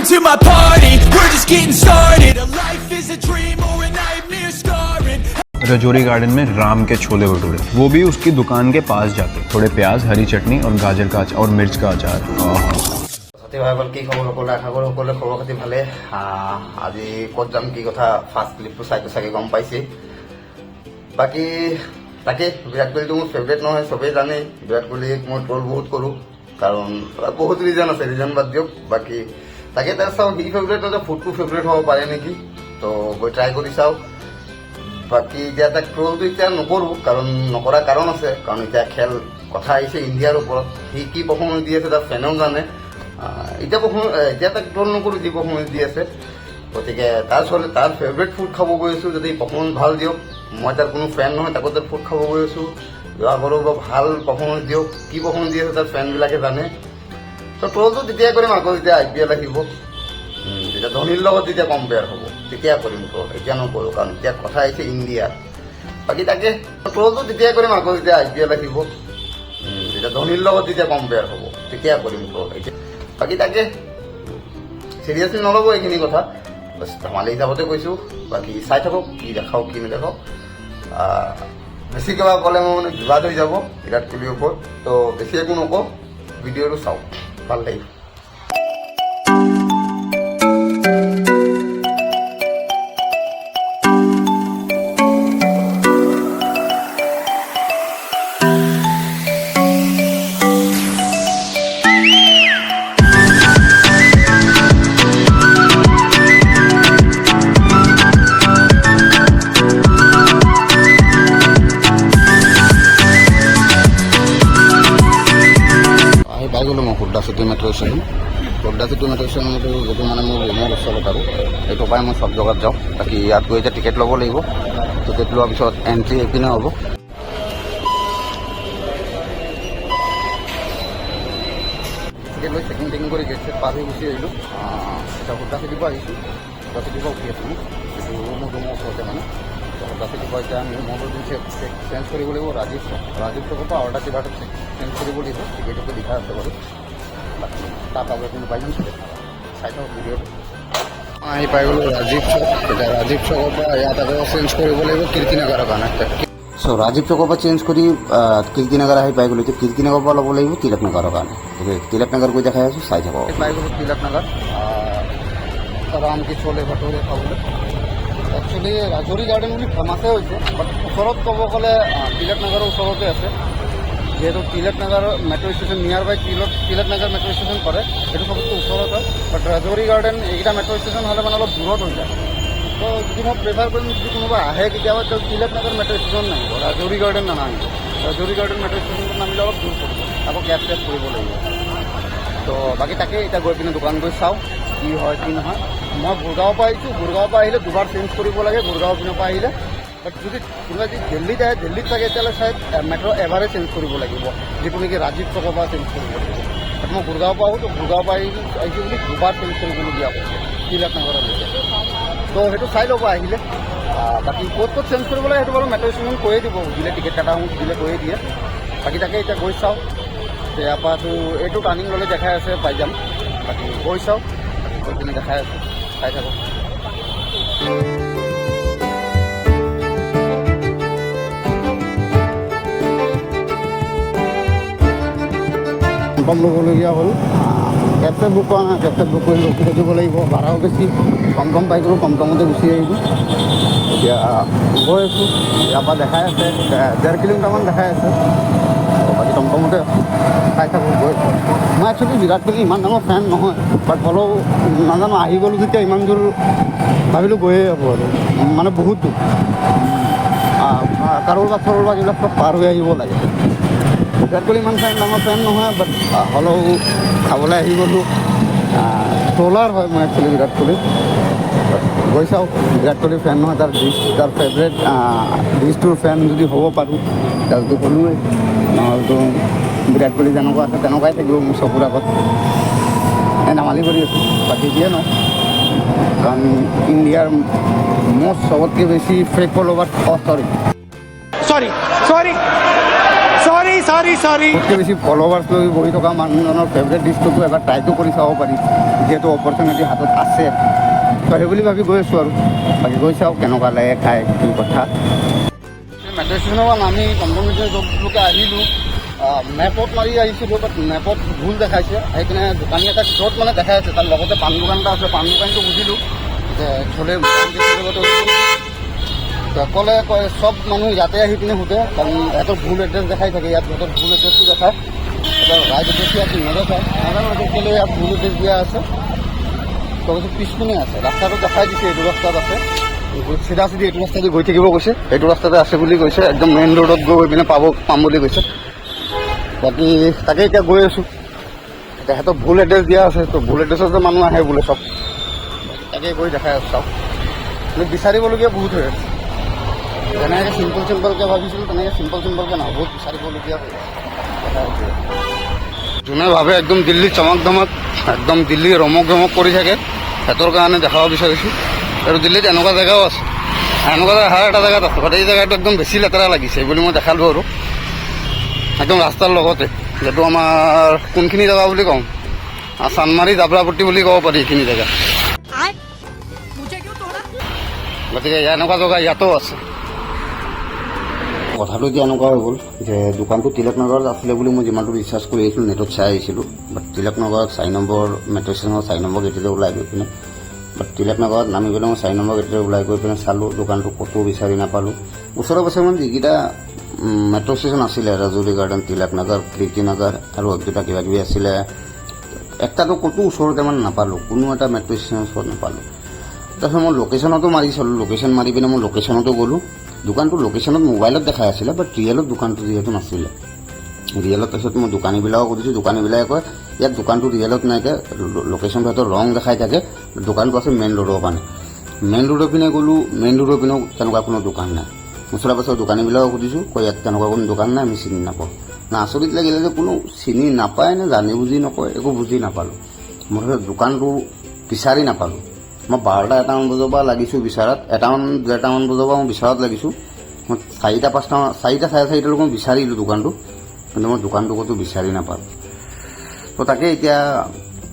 to my party, we're just getting started. A life is a dream or a nightmare scarring. Rajouri garden में राम के छोले भटूरे, वो भी उसकी दुकान के पास जाके। थोड़े प्याज, हरी चटनी और गाजर का अचार और मिर्च का अचार। ভাইবল কি খবৰ সকলোৰে আশা কৰোঁ সকলোৰে খবৰ খাতি ভালে। আজি ক'ত যাম কি কথা ফাৰ্ষ্ট ক্লিপটো চাইটো চাগে গম পাইছে। বাকী তাকে বিৰাট কোহলিটো মোৰ ফেভৰেট নহয়, চবেই জানেই। বিৰাট কোহলিক মই ট্ৰল বহুত কৰোঁ, কাৰণ বহুত ৰিজন আছে, ৰিজন বাদ দিয়ক। বাকী তাকে তাৰ চাওঁ সি ফেভৰেট হ'লে ফুডটো ফেভৰেট হ'ব পাৰে নেকি, তো গৈ ট্ৰাই কৰি চাওঁ। বাকী এতিয়া তাক ট্ৰলটো এতিয়া নকৰোঁ, কাৰণ নকৰা কাৰণ আছে, কাৰণ এতিয়া খেল কথা আহিছে ইণ্ডিয়াৰ ওপৰত। সি কি পাৰফৰ্মেঞ্চ দি আছে তাৰ ফেনেও জানে। এতিয়া তাক ট্ৰল নকৰোঁ, যি পাৰফৰ্মেঞ্চ দি আছে। গতিকে তাৰ ফেভৰেট ফুড খাব গৈ আছোঁ, যদি পাৰফৰ্মেঞ্চ ভাল দিয়ক। মই তাৰ কোনো ফেন নহয়, তাকো তাৰ ফুড খাব গৈ আছোঁ। যোৱাবাৰো ভাল পাৰফৰ্মেঞ্চ দিয়ক, কি পাৰফৰ্মেঞ্চ দি আছে তাৰ ফেনবিলাকে জানে। তো ট্ৰলটো তেতিয়াই কৰিম আকৌ যেতিয়া IPL আহিব, যেতিয়া ধোনীৰ লগত যেতিয়া কম্পেয়াৰ হ'ব তেতিয়া কৰিম ট্ৰল, এতিয়া নকৰোঁ, কাৰণ এতিয়া কথা আহিছে ইণ্ডিয়াৰ। বাকী তাকে ট্ৰলটো তেতিয়াই কৰিম আকৌ যেতিয়া IPL আহিব, যেতিয়া ধোনীৰ লগত যেতিয়া কম্পেয়াৰ হ'ব তেতিয়া কৰিম ট্ৰল। বাকী তাকে চিৰিয়াছলি নল'ব এইখিনি কথা, বাছ ধেমালি হিচাপতে কৈছোঁ। বাকী চাই থাকক কি দেখাওঁ কি নেদেখাওঁ। বেছি কিবা ক'লে মই মানে বিবাদ হৈ যাব বিৰাট কোহলিৰ ওপৰত, তো বেছি একো নকওঁ, ভিডিঅ'টো চাওক, ভাল লাগিব। পাই গ'লোঁ মই Khurda city metro' station. Khurda city metro' ষ্টেচনটো যিটো মানে মোৰ ৰুমৰ ওচৰত আৰু এইটোৰ পৰাই মই চব জেগাত যাওঁ। বাকী ইয়াত গৈ এতিয়া টিকেট ল'ব লাগিব, টিকেট লোৱাৰ পিছত এণ্ট্ৰি এইপিনে হ'ব। টিকেট লৈ চেকিং টেকিং কৰি গেট চেট পাৰ হৈ গুচি আহিলোঁ। এতিয়া খুৰ্দা চিটিৰ পৰা আহিছোঁ, খুৰ্দা চিটিৰ পৰা উঠি আছোঁ এইটো মোৰ ৰুমৰ ওচৰতে মানে। খুৰ্দা চিটিৰ পৰা এতিয়া আমি মোবাইলটো চেঞ্জ কৰিব লাগিব ৰাজীৱ চকৰ পৰা অৰ্ডাৰ কিবা এটা চেঞ্জ কৰিব লাগিব। টিকেটটো লিখা আছে বাৰু, বাকী তাত আগত কিন্তু পাই যাম চাগে, চাই থাকক ভিডিঅ'টো। আহি পাই গ'লোঁ ৰাজীৱ চক। এতিয়া ৰাজীৱ চকৰ পৰা ইয়াত আকৌ চেঞ্জ কৰিব লাগিব কীৰ্তিনগৰৰ কাৰণে। চ' ৰাজীৱ চকৰ পৰা চেঞ্জ কৰি কীৰ্তিনগৰ আহি পাই গ'লোঁ। এতিয়া কীৰ্তিনগৰৰ পৰা ল'ব লাগিব তিলকনগৰৰ কাৰণে। তিলকনগৰ গৈ দেখাই আছোঁ, চাই থাকক। পাই গ'লোঁ তিলকনগৰ, ৰাম কি চলে ভটৌৰে খাবলৈ। একচুৱেলি ৰাজৌৰি গাৰ্ডেন বুলি ফেমাছে হৈছে, বাট ওচৰত ক'ব গ'লে তিলকনগৰৰ ওচৰতে আছে। যিহেতু তিলকনগৰ মেট্ৰ' ষ্টেচন নিয়াৰ বাই তিলকনগৰ মেট্ৰ' ষ্টেচন পৰে, সেইটো চবতকৈ ওচৰত হয়। বাট ৰাজৌৰি গাৰ্ডেন এইকেইটা মেট্ৰ' ষ্টেচন হ'লে মানে অলপ দূৰত হৈ যায়। তো যদি মই প্ৰিফাৰ কৰিম, যদি কোনোবা আহে কেতিয়াবা তো তিলকনগৰ মেট্ৰ' ষ্টেচন নামিব, ৰাজৌৰি গাৰ্ডেন নানামিব। ৰাজৌৰি গাৰ্ডেন মেট্ৰ' ষ্টেচনটো নামিলে অলপ দূৰ পৰিব, আকৌ কেব চেব কৰিব লাগিব। তো বাকী তাকে এতিয়া গৈ পিনে দোকান গৈ চাওঁ কি হয় কি নহয়। মই গুৰগাঁৱৰ পৰা আহিছোঁ, গুৰগাঁৱৰ পৰা আহিলে দুবাৰ চেঞ্জ কৰিব লাগে গুৰগাঁৱৰ পিনৰ পৰা আহিলে। বাট যদি কোনোবা যদি দিল্লীত আহে, দিল্লীত থাকে তেতিয়াহ'লে চাই মেট্ৰ' এবাৰে চেঞ্জ কৰিব লাগিব, যিটো নেকি ৰাজীৱ চকৰ পৰা চেঞ্জ কৰিব লাগিব। বাট মই গুৰগাঁৱৰ পৰা আহোঁ, তো গুৰগাঁৱৰ পৰা আহিছোঁ বুলি দুবাৰ চেঞ্জ কৰিবলগীয়া হৈছে তিলকনগৰলৈকে। তো সেইটো চাই ল'ব আহিলে। বাকী ক'ত চেঞ্জ কৰিব লাগে সেইটো বাৰু মেট্ৰ' ষ্টেচন কৈয়ে দিব, সুধিলে টিকেট কাটা সুধিলে কৈয়ে দিয়ে। বাকী তাকে এতিয়া গৈ চাওঁ, ইয়াৰ পৰাতো এইটো টাৰ্ণিং ল'লে দেখাই আছে পাই যাম। বাকী গৈ চাওঁ, গৈ পিনে দেখাই আছোঁ, চাই থাকক। কম ল'বলগীয়া হ'ল, কেব চেব বুক কৰা নাই, কেব চেব বুক কৰি ৰখি থাকিব লাগিব, ভাড়াও বেছি। কম পাই গ'লোঁ, কমতে গুচি আহিলোঁ। এতিয়া গৈ আছোঁ, ইয়াৰ পৰা দেখাই আছে 1.5 কিলোমিটাৰমান দেখাই আছে। বাকী টমটমতে চাই থাকোঁ গৈ। মই একচুৱেলি বিৰাট কোহলি ইমান ডাঙৰ ফেন নহয়, বাট হ'লেও নাজানো আহি গ'লোঁ যেতিয়া ইমান দূৰ ভাবিলোঁ গৈয়ে আহোঁ আৰু, মানে বহুত দূৰ। কাৰোবাৰ এইবিলাক চব পাৰ হৈ আহিব লাগে। বিৰাট কোহলি ইমান ডাঙৰ ফেন নহয়, বাট হ'লেও খাবলৈ আহি গ'লোঁ। ট্ৰলাৰ হয় মই একচুৱেলি বিৰাট কোহলি। গৈ চাওঁ, বিৰাট কোহলিৰ ফেন নহয়, তাৰ ফেভৰেট ডিছটোৰ ফেন যদি হ'ব পাৰোঁ তাৰতো ক'লোৱেই, নহ'লেতো বিৰাট কোহলি যেনেকুৱা আছে তেনেকুৱাই থাকিব মোৰ চকুৰ আগত। ধেমালি কৰি আছোঁ, বাকী দিয়ে ন, কাৰণ ইণ্ডিয়াৰ চবতকৈ বেছি ফেক ফলোৱাৰ। বহুতকৈ বেছি ফলোৱাৰ্ছ লৈ বহি থকা মানুহজনৰ ফেভৰেট ডিছটোতো এবাৰ ট্ৰাইটো কৰি চাব পাৰি, যিহেতু অপৰচুনিটি হাতত আছে। তো সেইবুলি ভাবি গৈ আছোঁ আৰু বাকী গৈ চাওঁ কেনেকুৱা লাগে খাই, কি কথা। মেট্ৰ' ষ্টেচনৰ পৰা নামি টমটমতে য'তলৈকে আহিলোঁ, মেপত মাৰি আহিছিলোঁ, বাট মেপত ভুল দেখাইছে। সেইকাৰণে দোকানী এটা য'ত মানে দেখাই আছে তাৰ লগতে পাণ দোকান এটা আছে, পাণ দোকানটো বুজিলোঁ যে চলে ক'লে কয় চব মানুহ ইয়াতে আহি পিনে সোধে, কাৰণ সিহঁতৰ ভুল এড্ৰেছ দেখাই থাকে, ইয়াত সিহঁতৰ ভুল এড্ৰেছটো দেখায়, এটা ৰাইট এড্ৰেছ ইয়াত নেদেখায়। নাজানো কেলৈ ইয়াত ভুল এড্ৰেছ দিয়া আছে। তাৰপিছত পিছপিনে আছে, ৰাস্তাটো দেখাই দিছে এইটো ৰাস্তাত আছে, চিধা চিধি এইটো ৰাস্তাতে গৈ থাকিব কৈছে, এইটো ৰাস্তাতে আছে বুলি কৈছে, একদম মেইন ৰোডত গৈ পিনে পাম বুলি কৈছে। বাকী তাকে এতিয়া গৈ আছোঁ, এতিয়া সিহঁতৰ ভুল এড্ৰেছ দিয়া আছে, তো ভুল এড্ৰেছতে মানুহ আহে বোলে চব। তাকে গৈ দেখাই আছোঁ চাওক, কিন্তু বিচাৰিবলগীয়া বহুত হৈ আছে। যেনেকৈ চিম্পলকৈ ভাবিছিলোঁ তেনেকৈ চিম্পলকৈ নহয়, বহুত বিচাৰিবলগীয়া হৈ আছে। যোনে ভাবে একদম দিল্লী চমক ধমক, একদম দিল্লী ৰমক ধমক কৰি থাকে, সিহঁতৰ কাৰণে দেখাব বিচাৰিছোঁ। আৰু দিল্লীত এনেকুৱা জেগাও আছে, এনেকুৱা জেগা এটা জেগাত আছে, বাট এই জেগাটো একদম বেছি লেতেৰা লাগিছে বুলি মই দেখালোঁ আৰু একদম ৰাস্তাৰ লগতে, যিহেতু আমাৰ কোনখিনি জেগা বুলি কওঁ, চানমাৰী জাবৰাপট্টি বুলি ক'ব পাৰি এইখিনি জেগা। গতিকে এনেকুৱা জেগা ইয়াতো আছে। কথাটো এতিয়া এনেকুৱা হৈ গ'ল যে দোকানটো তিলক নগৰত আছিলে বুলি মই যিমানটো ৰিচাৰ্চ কৰি আহিছিলোঁ, নেটত চাই আহিছিলোঁ, বাট তিলক নগৰত 4 নম্বৰ মেট্ৰ' ষ্টেচনৰ 4 নম্বৰ গেটেৰে ওলাই গৈ পিনে, বাট তিলক নগৰত নামি পেলাই মই 4 নম্বৰ গেটেৰে ওলাই গৈ পিনে চালোঁ, দোকানটো ক'তো বিচাৰি নাপালোঁ। ওচৰে পাছৰে মানে যিকেইটা মেট্ৰ' ষ্টেচন আছিলে, ৰাজৌৰি গাৰ্ডেন, তিলক নগৰ, কীৰ্তি নগৰ আৰু দুটা কিবা কিবি আছিলে, একটাতো ক'তো ওচৰতে মানে নাপালোঁ, কোনো এটা মেট্ৰ' ষ্টেচনৰ ওচৰত নাপালোঁ। তাৰপিছত মই লোকেশ্যনতো মাৰি চালোঁ, লোকেশ্যন মাৰি পিনে মই লোকেশ্যনতো গ'লোঁ, দোকানটো লোকেশ্যনত মোবাইলত দেখাই আছিলে, বাট ৰিয়েলত দোকানটো যিহেতু নাছিলে, ৰিয়েলত তাৰপিছত মই দোকানীবিলাকক সুধিছোঁ, দোকানীবিলাকে কয় ইয়াত দোকানটো ৰিয়েলত নাইকিয়া, লোকেশ্যনটো সিহঁতৰ ৰং দেখাই থাকে, দোকানটো আছে মেইন ৰোডৰ কাৰণে। মেইন ৰোডৰ পিনে গ'লোঁ, মেইন ৰোডৰ পিনেও তেনেকুৱা কোনো দোকান নাই। ওচৰে পাছৰে দোকানীবিলাকক সুধিছোঁ, কয় ইয়াত তেনেকুৱা কোনো দোকান নাই, আমি চিনি নাপাওঁ। না আচৰিত লাগিলে যে কোনো চিনি নাপায় নে জানি বুজি নকয়, একো বুজি নাপালোঁ। মুঠতে দোকানটো বিচাৰি নাপালোঁ। মই 12টা 1টামান বজাৰ পৰা লাগিছোঁ বিচাৰাত, 1টামান 1:30মান বজাৰ পৰা মই বিচাৰত লাগিছোঁ। মই 4টা 4:30 4:30লৈকে মই বিচাৰিলোঁ দোকানটো, কিন্তু মই দোকানটো ক'তো বিচাৰি নাপালোঁ। তো তাকে এতিয়া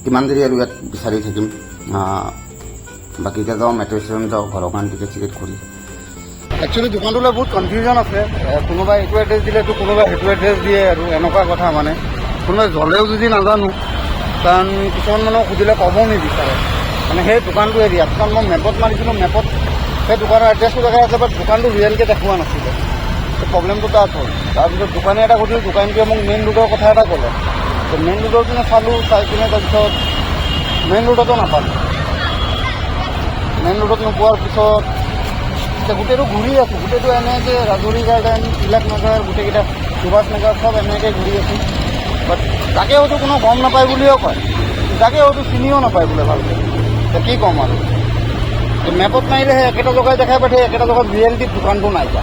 কিমান দেৰি আৰু ইয়াত বিচাৰি থাকিম। বাকী এতিয়া যাওঁ মেট্ৰ' ষ্টেচন যাওঁ, ঘৰৰ কাৰণে টিকেট কৰি। একচুৱেলি দোকানটোলৈ বহুত কনফিউজন আছে, কোনোবাই এইটো এড্ৰেছ দিলেতো কোনোবাই সেইটো এড্ৰেছ দিয়ে, আৰু এনেকুৱা কথা মানে কোনোবাই জ্বলেও যদি নাজানো, কাৰণ কিছুমান মানুহক সুধিলে ক'ব নিবিচাৰে মানে সেই দোকানটো এৰিয়াত। কাৰণ মই মেপত মাৰিছিলোঁ, মেপত সেই দোকানৰ এড্ৰেছটো দেখাই আছে, বাট দোকানটো ৰিয়েলকৈ দেখুওৱা নাছিলে। প্ৰব্লেমটো তাত হ'ল। তাৰপিছত দোকানী এটা সুধিলোঁ, দোকানীটোৱে মোক মেইন ৰোডৰ কথা এটা ক'লে, তো মেইন ৰোডৰ পিনে চালোঁ, চাই পিনে তাৰপিছত মেইন ৰোডতো নাপালোঁ। মেইন ৰোডত নোপোৱাৰ পিছত গোটেইটো ঘূৰি আছোঁ, গোটেইটো এনেকৈ ৰাজৌৰি গাৰ্ডেন, তিলক নগৰ, গোটেইকেইটা সুভাষ নগৰ চব এনেকৈ ঘূৰি আছোঁ, বাট তাকে হয়তো কোনো গম নাপায় বুলিও কয়, তাকে হয়তো চিনিও নাপায় বোলে ভালকৈ। এতিয়া কি ক'ম আৰু, মেপত মাৰিলে সেই একেটা জেগাই দেখাই পাঠে, একেটা জেগাত ৰিয়েলিটিত দোকানটো নাইকিয়া।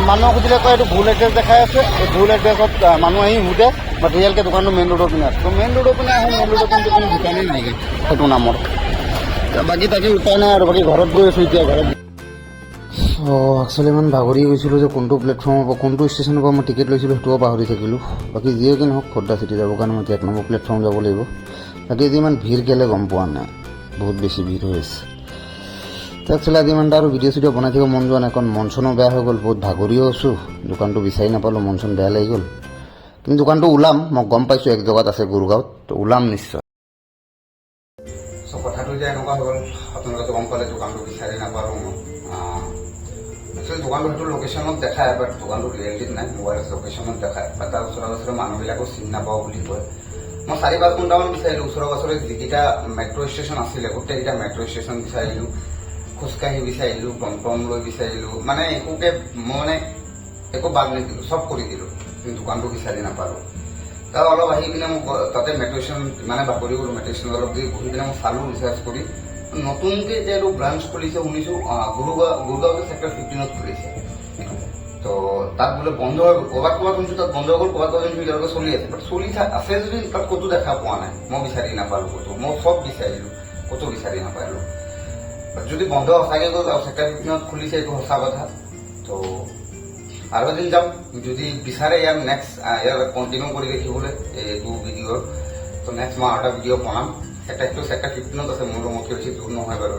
মানুহক সুধিলে কয় এইটো ভুল এড্ৰেছ দেখাই আছে, এই ভুল এড্ৰেছত মানুহ আহি সোধে, বাট ৰিয়েলকৈ দোকানটো মেইন ৰোডৰ পিনে আছে। তো মেইন ৰোডৰ পিনে আহে, মেইন ৰোডৰ পিনে কোনো দোকানেই নাইকিয়া সেইটো নামৰ। বাকী তাকে উপায় নাই আৰু, বাকী ঘৰত গৈ আছোঁ এতিয়া ঘৰত। একচুৱেলি ইমান ভাগৰি গৈছিলোঁ যে কোনটো প্লেটফৰ্মৰ পৰা কোনটো ষ্টেচনৰ পৰা মই টিকেট লৈছিলোঁ সেইটোও পাহৰি থাকিলোঁ। বাকী যিয়ে কি নহওক খোৰ্ধা চিটি যাবৰ কাৰণে মই 1 নম্বৰ প্লেটফৰ্ম যাব লাগিব। বাকী আজি ইমান ভিৰ কেলে গম পোৱা নাই, বহুত বেছি ভিৰ হৈ আছে। তো একচুৱেলি আজি ইমান আৰু ভিডিঅ' চিডিঅ' বনাই থাকিব মন যোৱা নাই, কাৰণ মন চনো বেয়া হৈ গ'ল, বহুত ভাগৰিও আছোঁ, দোকানটো বিচাৰি নাপালোঁ, মন চন বেয়া লাগি গ'ল। কিন্তু দোকানটো ওলাম, মই গম পাইছোঁ এক জেগাত আছে গুৰগাঁৱত, তো ওলাম নিশ্চয়। কথাটো এতিয়া এনেকুৱা হৈ গ'ল, আপোনালোকে গম পালে দোকানটো বিচাৰি নাপালোঁ মই। একচুৱেলি দোকানটো সেইটো লোকেশ্যনত দেখায়, বাট দোকানটো ৰিয়েলিটিত নাই, মোবাইলত লোকেশ্যনত দেখায়, বাট তাৰ ওচৰে পাছৰে মানুহবিলাকো চিনি নাপাওঁ বুলি কয়। মই 4-5 ঘণ্টামান বিচাৰিলোঁ, ওচৰে পাছৰে যিকেইটা মেট্ৰ' ষ্টেচন আছিলে গোটেইকেইটা মেট্ৰ' ষ্টেচন বিচাৰিলোঁ, খোজকাঢ়ি বিচাৰিলোঁ, টমটম লৈ বিচাৰিলোঁ, মানে একোকে মই মানে একো বাদ নিদিলোঁ, চব কৰি দিলোঁ, কিন্তু দোকানটো বিচাৰি নাপালোঁ। তাৰ অলপ আহি পিনে মোক তাতে মেট্ৰ' ষ্টেচন ইমানে বাকৰি গ'লোঁ, মেট্ৰ' ষ্টেচন অলপ দেৰি বহি পিনে মই চালোঁ ৰিচাৰ্চ কৰি, নতুনকৈ এতিয়া এইটো ব্ৰাঞ্চ খুলিছে শুনিছোঁ, গুৰগাঁৱতে চেক্টৰ 15ত খুলিছে। তো তাত বোলে বন্ধ হৈ গ'ল, ক'ৰবাত শুনিছোঁ তাত বন্ধ হৈ গ'ল, ক'ৰবাত শুনিছোঁ এতিয়ালৈকে চলি আছে, বাট চলি আছে যদি তাত ক'তো দেখা পোৱা নাই, মই বিচাৰি নাপালোঁ ক'তো, মই চব বিচাৰিলোঁ, ক'তো বিচাৰি নাপালোঁ। বাট যদি বন্ধ সঁচাকৈ গ'ল আৰু চেক্টৰ 15ত খুলিছে এইটো সঁচা কথা, তো আৰু এদিন যাম যদি বিচাৰে ইয়াৰ নেক্সট ইয়াৰ কণ্টিনিউ কৰি দেখিবলৈ এইটো ভিডিঅ'ৰ তো নেক্সট মই আৰু এটা ভিডিঅ' বনাম এটা 15ত আছে মোৰ ৰুমতকৈ বেছি দূৰ নহয় বাৰু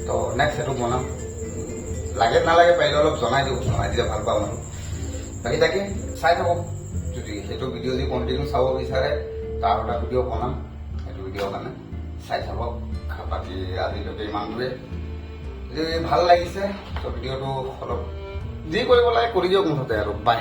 তো নেক্সট সেইটো বনাম লাগে নালাগে পাৰিলে অলপ জনাই দিলে ভাল পাম আৰু বাকী তাকে চাই থাকক যদি সেইটো ভিডিঅ' যদি কণ্টিনিউ চাব বিচাৰে তাৰ এটা ভিডিঅ' বনাম সেইটো ভিডিঅ'ৰ কাৰণে চাই থাকক বাকী আজিলৈকে ইমানটোৱে যদি ভাল লাগিছে তো ভিডিঅ'টো অলপ যি কৰিব লাগে কৰি দিয়ক মুঠতে আৰু বাই